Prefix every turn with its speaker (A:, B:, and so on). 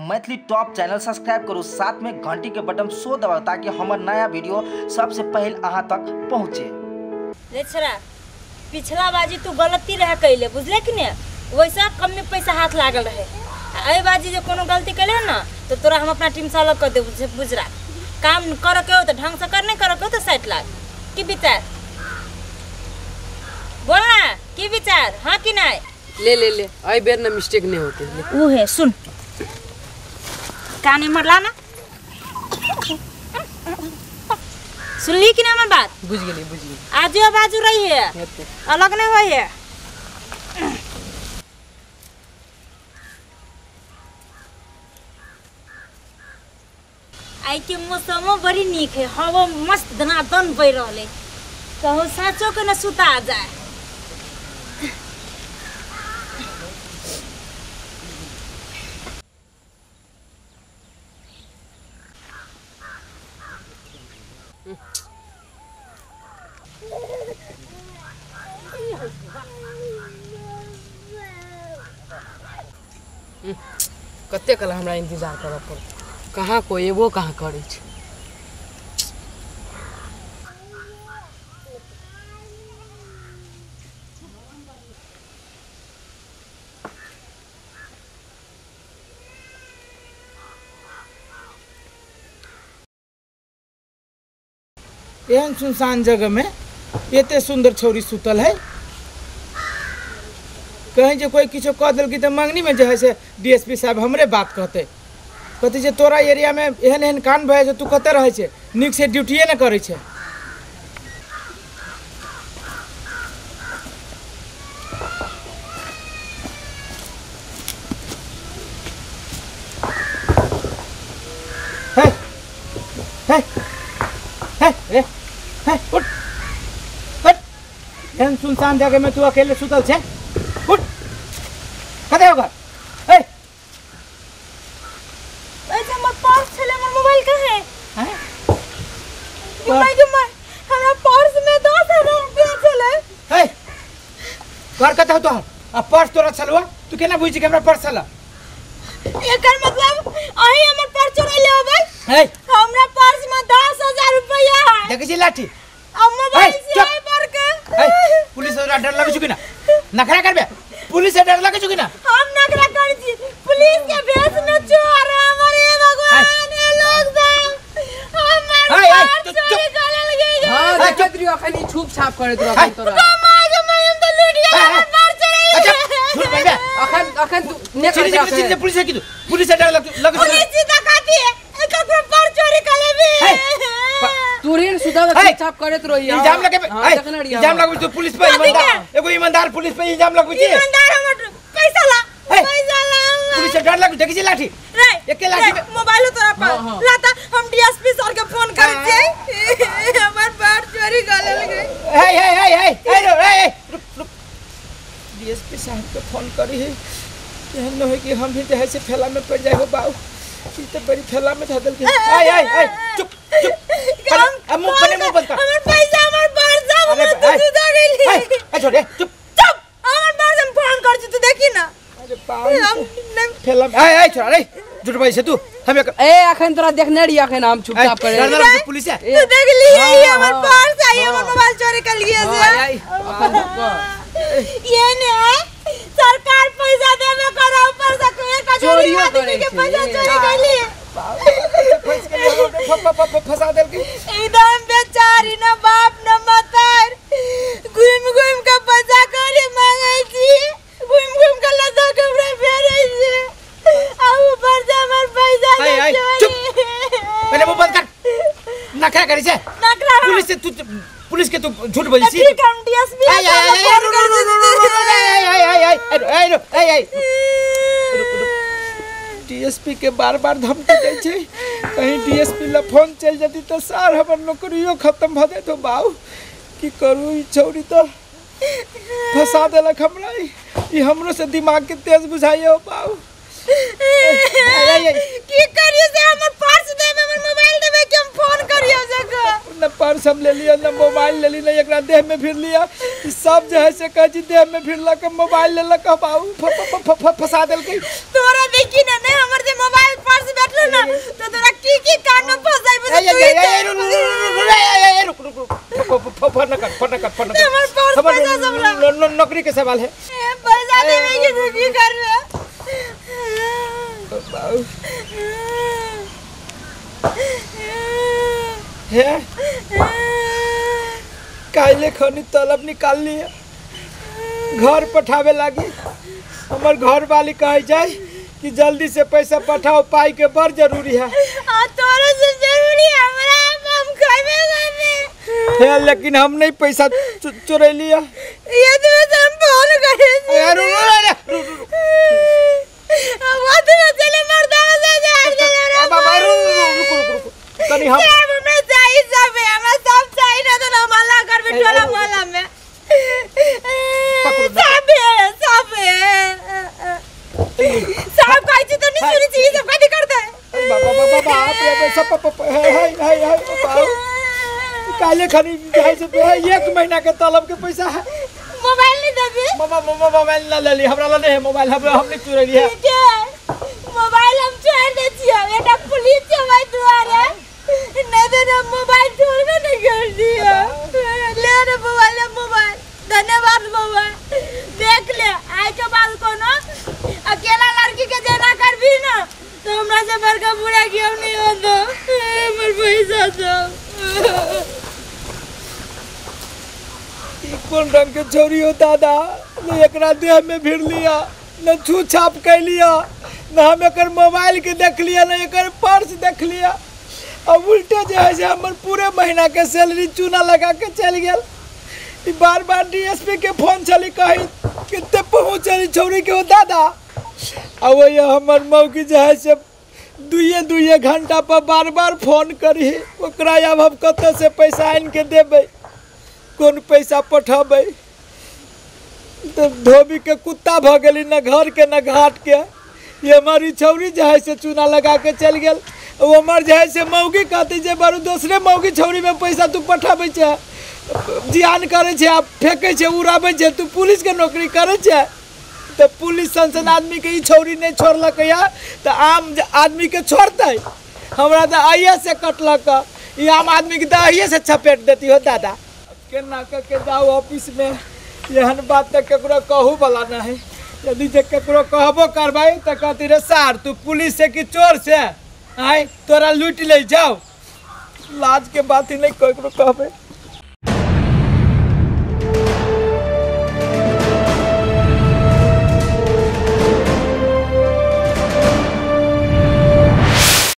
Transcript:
A: Maithili top channel subscribe करू, साथ में घंटी के बटन सो दबाओ ताकि हमार नया वीडियो सबसे पहले अहाँ तक पहुँचे।
B: रे छोरा, पिछला बाजी तू गलती रह कैले, बुझले कि नहीं? वैसा कम में पैसा हाथ लागल रहे। अई बाजी जो कोनो गलती कैले ना तो तोरा हम अपना टीम से अलग कर दे, बुझरा। काम कर के हो तो ढंग से कर, नहीं कर के हो तो 60 लाख। की विचार बोलना, की विचार? हाँ कि नहीं?
C: ले ले ले, आई बेर ना मिस्टेक नहीं होते।
B: वो है, सुन काने मरला ना, सुनली कि ना हमार बात?
C: बुझ गेली बुझ गेली।
B: आजू बाजू रही है, अलग नहीं हुई है। आई के मौसमो बड़ी नीक है, हवा मस्त धनाधन बह रहे, कहूँ साँचो के न सुता जाए।
C: कते कल हमरा इंतजार करऽ पड़त, कहाँ कोई एबो कहाँ करे छै।
D: एहन सुनसान जगह में एते सुंदर छौरी सुतल है। कहीं जो कोई किछो कह दिल तो मंगनी में जो है से डीएसपी साहब हमरे बात कहते, कहते जे तोरा एरिया में एहन एहन कांड भए छै, तू कते रहे छै, निक से ड्यूटीए न करे छै। हे हे हे रे हे उठ उठ, एहन सुनसान जगह में तू अकेले सुतल छै, उठ कते होगा? ए
B: ऐसे मत पर्स छले, हमर मोबाइल कहाँ है?
D: हैं
B: जुम्मा हमरा पर्स में 10,000 रुपया छले।
D: ए घर कते हो तो आ पर्स तोरा छलवा, तू केना बुझी कि हमरा पर्स छला?
B: एकर मतलब अही हमर पर्स चोरा ले होबै?
D: ए
B: हमरा पर्स में 10,000 रुपया है।
D: देखे छी लाठी,
B: अब मोबाइल से
D: चुप।
B: आई पर के
D: ए पुलिस से डर लगे छुकी ना, नखरा करबे, पुलिस से डर लगे छुकी ना।
B: हम नखरा कर छी, पुलिस के भेष में चोर हमारे भगवान ए लोग सब हमर पर्स चोरी कर लगे।
C: हां देखत रियो, खाली छुप छाप करे तोरा अपन तोरा।
B: माय के मैं हम तो लूट गया, हमर पर्स चोरी।
D: अच्छा झूठ बोल बे,
C: अखन तू ने
D: चिल्ली पुलिस से की तू, पुलिस से डर लगे
B: पुलिस सीधा कहती है एकर को पर्स चोरी कर लेबी।
C: तोरे सुधा छाप करत रही।
D: इल्जाम लगे, इल्जाम लगबे तू पुलिस पे, ईमानदार एगो ईमानदार पुलिस पे इल्जाम लगबे छी।
B: ईमानदार हमर पैसा ला, पैसा ला।
D: पुलिस से डर लगे, देखी छी लाठी
B: रे
D: एके लाठी में
B: मोबाइल तोरा पास लाता, हम डीएसपी सर के फोन कर छी, हमर पर्स चोरी कर लेलकै।
D: ए रुक डीएसपी साहब के फोन करी है, एहन न हो कि हम भी जहे से फैला में पड़ जाए हो बाऊ, ई तो बड़ी फैला में धदल के। चुप अब मुंह बंद कर।
B: हमर पैसा, हमर पर्स सब सुधा गेली।
D: ए छोड़ चुप,
B: हमर पर्स हम फोन कर छी, तू देखी ना।
D: अरे बाऊ फैला में छोड़ रे, झूठ बोल से तू हमें
C: ए अखन तोरा देखने रही, अखन हम चुप चाप करे।
D: डर लगे पुलिस है,
B: तू देख ली है हमर पर्स, आई हमर मोबाइल चोरी कर लिए से। ये ने सरकार पैसा देबे करा, ऊपर से कोई कचोरी आदमी के पैसा चोरी कर लिए।
D: फंसा देल के
B: एकदम बेचारी ना बाप ना मतार, घूम के पैसा करी मांगे छी, घूम के लदा कपड़ा फेरे छी, अब ऊपर से हमर पैसा चोरी।
D: पहले वो बंद कर, नखरा करी से
B: नखरा
D: पुलिस से तू, पुलिस के तू झूठ बोली छी।
B: ठीक हम डीएसपी
D: डीएसपी के बार धमकी दै छै, कहीं डीएसपी ला फोन चल जाती तो सार हमर नौकरियो खत्म भ जात हो बाऊ। की करू, ई छौरी तो फंसा देलक हमरा, ई हमरो से दिमाग के तेज बुझाइयो बाऊ।
B: की करियो से हमर पर्स देबे, हमर मोबाइल देबे कि हम फोन करियो जगह
D: न पर्स हम ले लिया, न मोबाइल ले ली, न एकरा देह में फिर लिया, सब जो है से कह देह में फिरलक, मोबाइल लेलक, बाऊ फंसा देलकै।
B: तोरा देखी ना, नहीं हमर जे मोबाइल
D: नौकरी के सवाल है।
B: पैसा देवे के तो की करबे
D: बाऊ है काले खनी तलब निकाल लिए घर पठावे लागी। हमर घर वाली कहे जाए कि जल्दी से पैसा पठाओ, पाई के बड़ जरूरी है।
B: तोरा से जरूरी हमरा हम खाइबे करबे
D: है लेकिन हम नहीं पैसा चुरा लिया।
B: ये तो हम फोन करे
D: यार
B: बात में चले मर्दा से जा
D: बाबा रुको तनी हम
B: में चाहिए सब है हमरा सब चाहिए ना तो हम अल्लाह कर बिटोला माला में सब है सब काई चीज तो नहीं सुनी चीज सब का करता है
D: बाबा आप सब हाय बाबा काले खनी जाए से 1 महीना के तलब के पैसा है।
B: मोबाइल नहीं देबी
D: मोबाइल ना ले ली, हमरा ला नहीं है मोबाइल, हम नहीं चुरा लिया।
B: ठीक है मोबाइल हम छोड़ दे छियो, एटा पुलिस के भाई दुआरे नहीं तो मोबाइल छोड़ के नहीं कर दिया। ले रे मोबाइल धन्यवाद मोबाइल देख ले आज के बाद कोनो अकेला लड़की के जेना करबी ना तो हमरा से बड़का बुरा क्यों नहीं हो दो हमर पैसा दो।
D: कौन रंग के छोरी हो दादा, न एकरा देह में भिड़ लिया, न छू छाप कर लिया, न हम एकर मोबाइल के देख लिया, न एकर पर्स देख लिया। अब उल्टे जो है से हमर पूरे महीना के सैलरी चूना लगा के चल गया। बार बार डीएसपी के फोन चली कही कितने पहुँचली छोरी के हो दादा। अब वही हमर मौकी जो है से दुए घंटा पर बार बार फोन करी, ओकरा अब हम कत से पैसा आन के देबै, कौन पैसा पठेबै। तो धोबी के कुत्ता भ गली, न घर के न घाट के। ये हमारी छौरी जो है से चूना लगा के चल गया। वो हमार जो है से मौगी कहती जे बारू दूसरे मौगी छौरी में पैसा तू पठाबै छे, जियान करे छे, आप फेंकै छे, उड़ाबै छे, तू पुलिस के नौकरी करे छे। तो पुलिस संसन आदमी के ई छौरी नहीं छोड़लक या तो आम आदमी के छोड़तै। हमरा तो आइए से कटलक, ई आम आदमी के तो आइए से छपेट देती हो दादा। केना के जाओ ऑफिस में, एहन बात तो केकरो कहू वाला ना है। यदि जे केकरो कहबो करबै तो कहती रे सार तू पुलिस से कि चोर से आय तोरा लूट ले जाओ। लाज के बात ही नहीं केकरो कहबै।